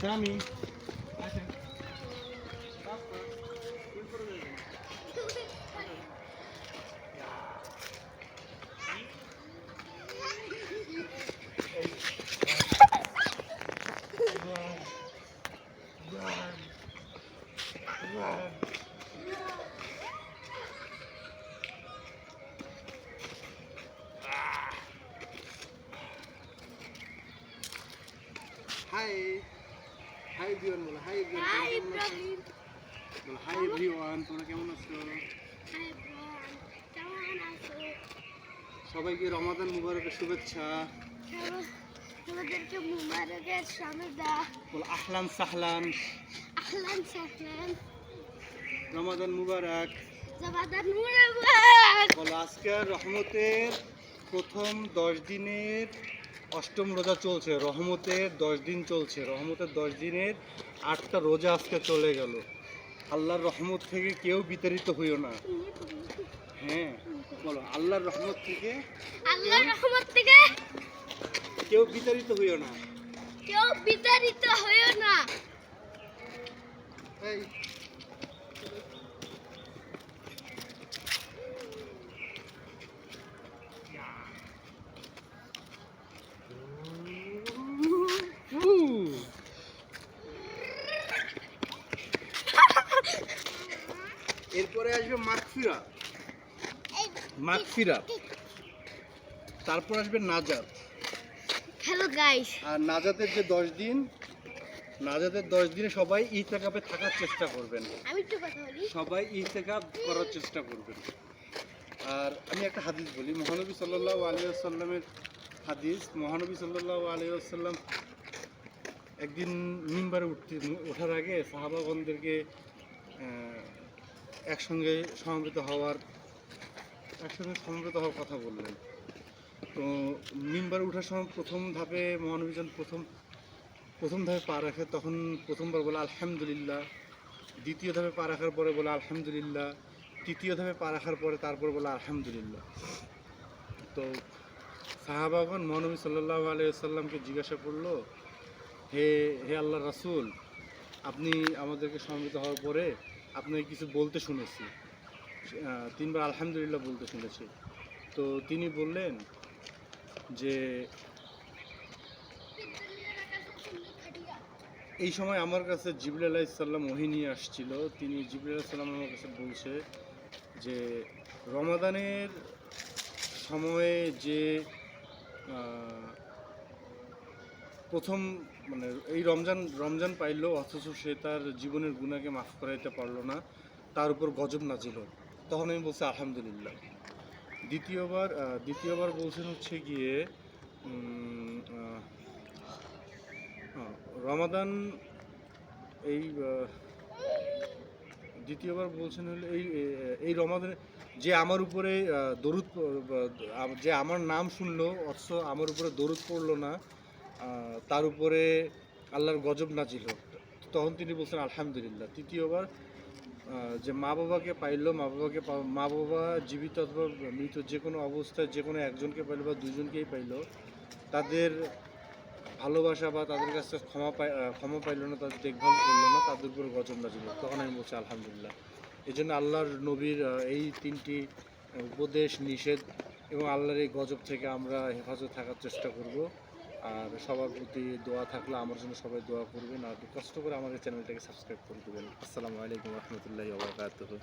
স্বামী high hi everyone বলো hi everyone বলো হাই এভরিওয়ান তোমরা কেমন আছো সবাইকে রমাদান মুবারকের শুভেচ্ছা তোমাদেরকে মুবারকের শামেদা বলো আহলান সাহলান আহলান সাহলান রমাদান মুবারক রমাদান মুবারক বলো আজকে রহমতের প্রথম 10 দিনের অষ্টম রোজা চলছে রহমতের 10 দিন চলছে রহমতের 10 দিনের 8টা রোজা আজকে চলে গেল আল্লাহর রহমত থেকে কেউ বিতাড়িত হইও না হ্যাঁ বলো আল্লাহর রহমত থেকে কেউ বিতাড়িত হইও না এই এরপরে আসবে মাগফিরাত তারপর আসবে নাজাত হ্যালো গাইস আর নাজাতের যে 10 দিনে সবাই ইতিকাফে থাকার চেষ্টা করবেন আমি একটু কথা বলি সবাই ইতিকাফ করার চেষ্টা করবেন আর আমি একটা হাদিস বলি মহানবী সাল্লাল্লাহু আলাইহি ওয়াসাল্লামের হাদিস মহানবী সাল্লাল্লাহু আলাইহি ওয়াসাল্লাম একদিন মিম্বারে ওঠার আগে সাহাবাগণদেরকে একসঙ্গে সমবেত হওয়ার কথা বললেন তো মিম্বারে ওঠার সময় প্রথম ধাপে মহানবীজন প্রথম ধাপে পা রাখে তখন প্রথমবার বলে আলহামদুলিল্লাহ দ্বিতীয় ধাপে পা রাখার পরে বলে আলহামদুলিল্লাহ তৃতীয় ধাপে পা রাখার পরে তারপর বলে আলহামদুলিল্লাহ তো সাহাবাগণ মহানবী সাল্লাল্লাহু আলাইহি ওয়াসাল্লামকে জিজ্ঞাসা করলো হে আল্লাহর রাসূল আপনি আমাদেরকে সমবেত হওয়ার পরে আপনাকে কিছু বলতে শুনেছি 3 বার আলহামদুলিল্লাহ বলতে শুনেছি তো তিনি বললেন যে এই সময় আমার কাছে জিবরিল আলাইহিস সালাম ওহী নিয়ে আসছিল তিনি জিবরিল আলাইহিস সালাম আমার কাছে বলছে যে রমাদানের সময়ে যে প্রথম মানে এই রমজান পাইলো অথচ সে তার জীবনের গুনাহকে মাফ করাইতে পারলো না তার উপর গজব নাজিল হলো তখন আমি বলছি আলহামদুলিল্লাহ দ্বিতীয়বার বলছেন হচ্ছে গিয়ে রমাদান এই দ্বিতীয়বার বলছেন হলো এই রমাদানে যে আমার উপরে যে আমার নাম শুনলো অথচ আমার উপরে দরুদ পড়লো না তার উপরে আল্লাহর গজব নাজিল হোক তখন তিনি বলছেন আলহামদুলিল্লাহ তৃতীয়বার যে মা বাবা জীবিত অথবা মৃত যে কোনো অবস্থায় যে কোনো একজনকে পাইলো বা দুজনকেই পাইলো তাদের ভালোবাসা বা তাদের কাছে ক্ষমা পাইলো না তাদের দেখভাল করলো না তাদের উপর গজব নাজিল হোক তখন আমি বলছি আলহামদুলিল্লাহ এই জন্য আল্লাহর নবীর এই 3টি উপদেশ নিষেধ এবং আল্লাহর এই গজব থেকে আমরা হেফাজত থাকার চেষ্টা করব আর সবার প্রতি দোয়া থাকলে আমার জন্য সবাই দোয়া করবেন আর কষ্ট করে আমাদের চ্যানেলটাকে সাবস্ক্রাইব করে দেবেন আসসালামু আলাইকুম রহমতুল্লাহি ওয়া বারাকাতুহু